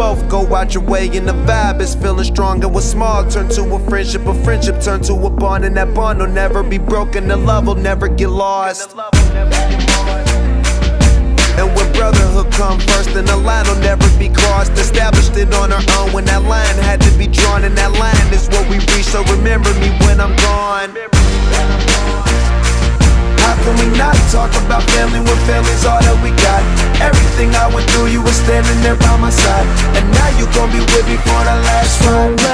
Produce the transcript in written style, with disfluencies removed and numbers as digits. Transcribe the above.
both go out your way, and the vibe is feeling strong. And what's small turn to a friendship turn to a bond, and that bond will never be broken. The love will never get lost. And when brotherhood come first, then the line will never be crossed. Established it on our own when that line had to be drawn, and that line is what we reach. So remember me when I'm gone. How can we not talk about family when family's all that we got? Everything I went through, you were standing there by my side, and now you gon' be with me for the last ride.